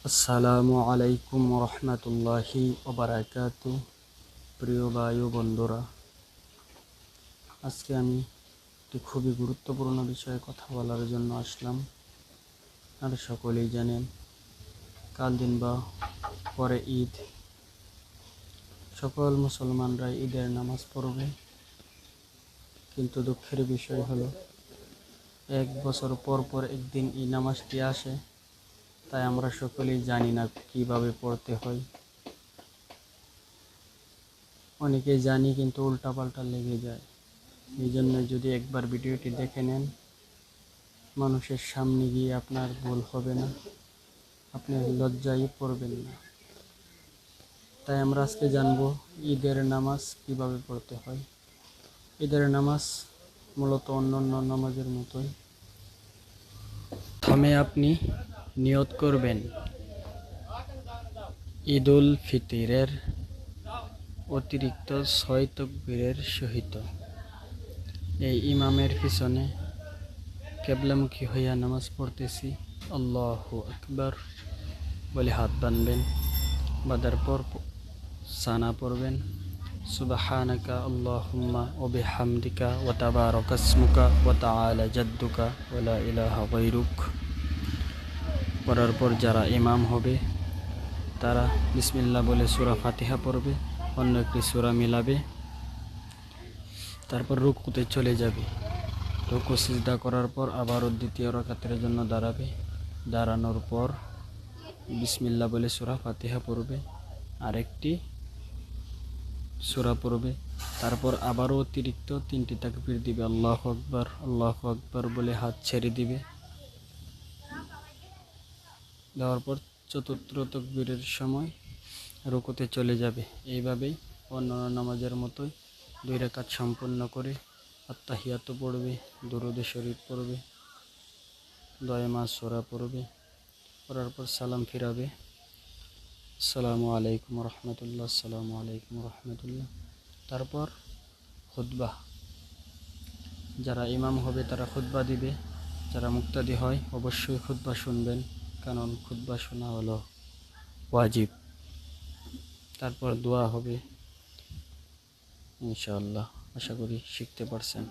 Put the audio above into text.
আসসালামু আলাইকুম রহমতুল্লাহি ওবারাকাতু। প্রিয় ভাই ও বন্ধুরা, আজকে আমি একটি খুবই গুরুত্বপূর্ণ বিষয়ে কথা বলার জন্য আসলাম। আর সকলেই জানেন, কাল দিন বা পরে ঈদ। সকল মুসলমানরা ঈদের নামাজ পড়বে, কিন্তু দুঃখের বিষয় হলো 1 বছর পর পর একদিন এই নামাজটি আসে, তাই আমরা সকলেই জানি না কিভাবে পড়তে হয়। অনেকেই জানি, কিন্তু উল্টাপাল্টা লেগে যায়। এই জন্য যদি একবার ভিডিওটি দেখে নেন, মানুষের সামনে গিয়ে আপনার ভুল হবে না, আপনি লজ্জায় পড়বেন না। তাই আমরা আজকে জানবো ঈদের নামাজ কিভাবে পড়তে হয়। ঈদের নামাজ মূলত অন্যান্য নামাজের মতোই। প্রথমে আপনি নিয়ত করবেন ঈদুল ফিতরের অতিরিক্ত 6 তাকবীরের সহিত এই ইমামের পিছনে কেবলামুখী হইয়া নামাজ পড়তেছি, আল্লাহু আকবার বলে হাত বাঁধবেন। বাঁধার পর সানা পড়বেন, সুবহানাকা আল্লাহুম্মা ওয়া বিহামদিকা ওয়া তাবারাকা ইসমুকা ওয়া তাআলা জাদ্দুকা ওয়া লা ইলাহা গায়রুক। পড়ার পর যারা ইমাম হবে তারা বিসমিল্লাহ বলে সূরা ফাতিহা পড়বে, অন্য একটি সূরা মিলাবে, তারপর রুকুতে চলে যাবে। রুকু সিজদা করার পর আবারও দ্বিতীয় রাকাতের জন্য দাঁড়াবে। দাঁড়ানোর পর বিসমিল্লাহ বলে সূরা ফাতিহা পড়বে, আরেকটি সূরা পড়বে। তারপর আবারও অতিরিক্ত 3টি তাকবীর দিবে, আল্লাহু আকবার বলে হাত ছেড়ে দিবে। দেওয়ার পর চতুর্থ তাকবীরের সময় রুকুতে চলে যাবে। এইভাবেই অন্যান্য নামাজের মতোই 2 রাকাত সম্পূর্ণ করে আত্তাহিয়াত পড়বে, দুরূদে শরীফ পড়বে, দোয়া সূরা পড়বে। পড়ার পর সালাম ফিরাবে, আসসালামু আলাইকুম রহমতুল্লাহ, আসসালামু আলাইকুম রহমতুল্লাহ। তারপর খুতবা, যারা ইমাম হবে তারা খুতবা দিবে। যারা মুক্তাদি হয় অবশ্যই খুতবা শুনবেন, কারণ খুতবা শোনা হলো ওয়াজিব। তারপর দোয়া হবে ইনশাআল্লাহ। আশা করি শিখতে পারছেন।